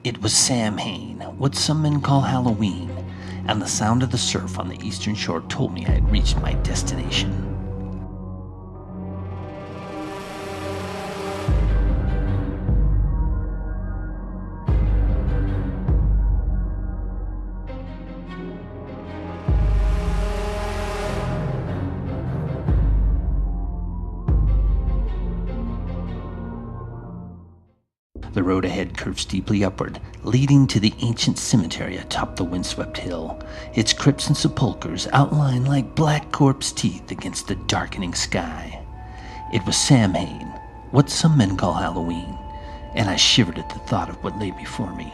It was Samhain, what some men call Halloween, and the sound of the surf on the eastern shore told me I had reached my destination. The road ahead curved steeply upward, leading to the ancient cemetery atop the windswept hill, its crypts and sepulchres outlined like black corpse teeth against the darkening sky. It was Samhain, what some men call Halloween, and I shivered at the thought of what lay before me.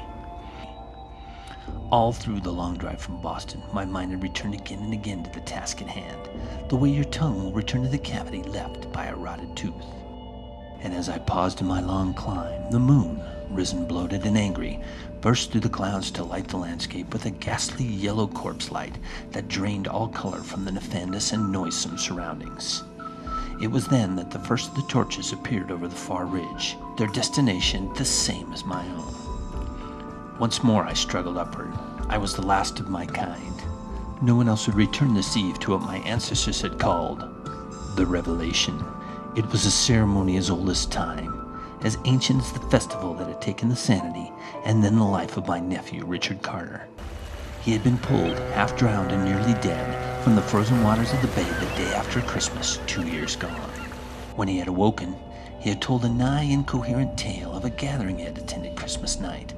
All through the long drive from Boston, my mind had returned again and again to the task at hand, the way your tongue will return to the cavity left by a rotted tooth. And as I paused in my long climb, the moon, risen bloated and angry, burst through the clouds to light the landscape with a ghastly yellow corpse light that drained all color from the nefandous and noisome surroundings. It was then that the first of the torches appeared over the far ridge, their destination the same as my own. Once more I struggled upward. I was the last of my kind. No one else would return this eve to what my ancestors had called the Revelation. It was a ceremony as old as time, as ancient as the festival that had taken the sanity and then the life of my nephew, Richard Carter. He had been pulled, half drowned and nearly dead, from the frozen waters of the bay the day after Christmas, 2 years gone. When he had awoken, he had told a nigh incoherent tale of a gathering he had attended Christmas night.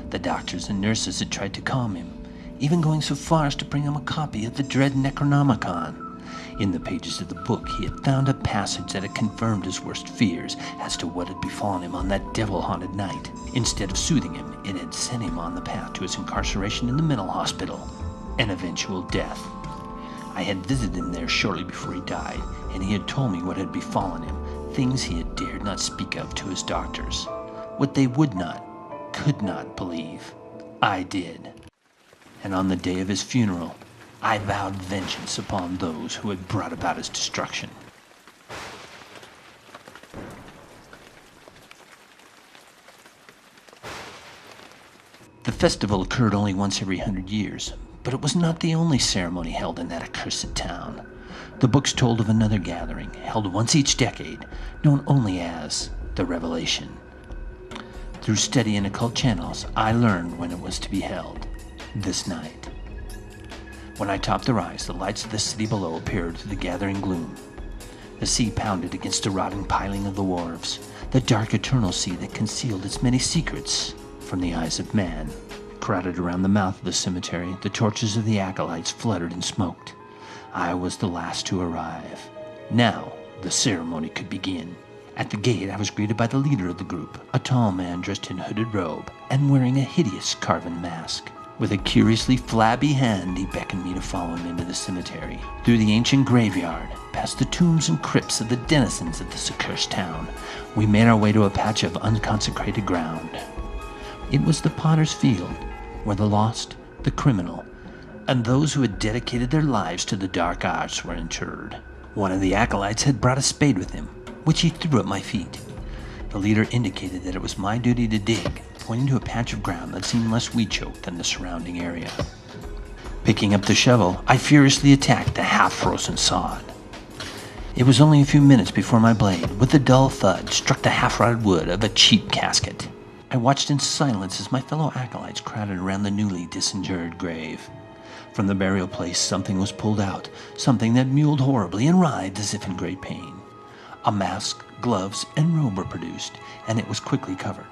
The doctors and nurses had tried to calm him, even going so far as to bring him a copy of the dread Necronomicon. In the pages of the book, he had found a passage that had confirmed his worst fears as to what had befallen him on that devil-haunted night. Instead of soothing him, it had sent him on the path to his incarceration in the mental hospital, and eventual death. I had visited him there shortly before he died, and he had told me what had befallen him, things he had dared not speak of to his doctors. What they would not, could not believe, I did. And on the day of his funeral, I vowed vengeance upon those who had brought about his destruction. The festival occurred only once every 100 years, but it was not the only ceremony held in that accursed town. The books told of another gathering, held once each decade, known only as the Revelation. Through study in occult channels, I learned when it was to be held, this night. When I topped the rise, the lights of the city below appeared through the gathering gloom. The sea pounded against the rotting piling of the wharves, the dark eternal sea that concealed its many secrets from the eyes of man. Crowded around the mouth of the cemetery, the torches of the acolytes fluttered and smoked. I was the last to arrive. Now the ceremony could begin. At the gate, I was greeted by the leader of the group, a tall man dressed in hooded robe and wearing a hideous carven mask. With a curiously flabby hand, he beckoned me to follow him into the cemetery, through the ancient graveyard, past the tombs and crypts of the denizens of this accursed town. We made our way to a patch of unconsecrated ground. It was the potter's field, where the lost, the criminal, and those who had dedicated their lives to the dark arts were interred. One of the acolytes had brought a spade with him, which he threw at my feet. The leader indicated that it was my duty to dig, pointing to a patch of ground that seemed less weed-choked than the surrounding area. Picking up the shovel, I furiously attacked the half-frozen sod. It was only a few minutes before my blade, with a dull thud, struck the half-rotted wood of a cheap casket. I watched in silence as my fellow acolytes crowded around the newly disinterred grave. From the burial place, something was pulled out, something that mewled horribly and writhed as if in great pain. A mask, gloves, and robe were produced, and it was quickly covered.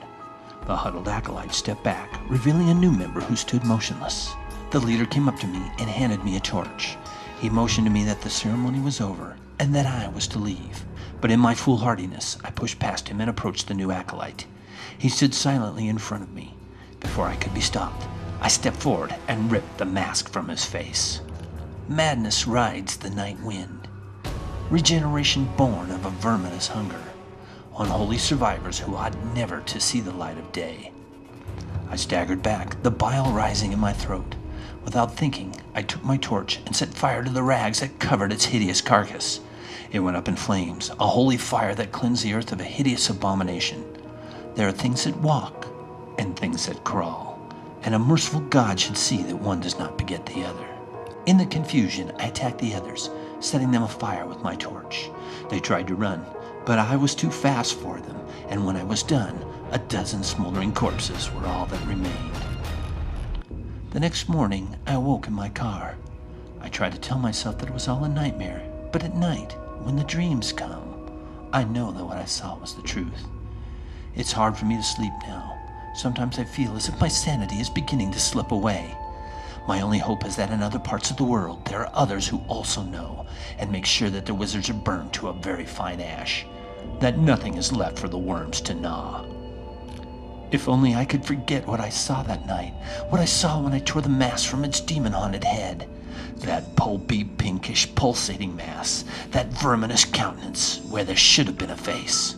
The huddled acolyte stepped back, revealing a new member who stood motionless. The leader came up to me and handed me a torch. He motioned to me that the ceremony was over and that I was to leave. But in my foolhardiness, I pushed past him and approached the new acolyte. He stood silently in front of me. Before I could be stopped, I stepped forward and ripped the mask from his face. Madness rides the night wind. Regeneration born of a verminous hunger. Unholy survivors who ought never to see the light of day. I staggered back, the bile rising in my throat. Without thinking, I took my torch and set fire to the rags that covered its hideous carcass. It went up in flames, a holy fire that cleansed the earth of a hideous abomination. There are things that walk and things things that crawl, and a merciful God should see that one does not beget the other. In the confusion, I attacked the others, setting them afire with my torch. They tried to run, but I was too fast for them, and when I was done, a dozen smoldering corpses were all that remained. The next morning, I awoke in my car. I tried to tell myself that it was all a nightmare, but at night, when the dreams come, I know that what I saw was the truth. It's hard for me to sleep now. Sometimes I feel as if my sanity is beginning to slip away. My only hope is that in other parts of the world, there are others who also know and make sure that their wizards are burned to a very fine ash, that nothing is left for the worms to gnaw. If only I could forget what I saw that night, what I saw when I tore the mask from its demon-haunted head. That pulpy, pinkish, pulsating mass, that verminous countenance where there should have been a face.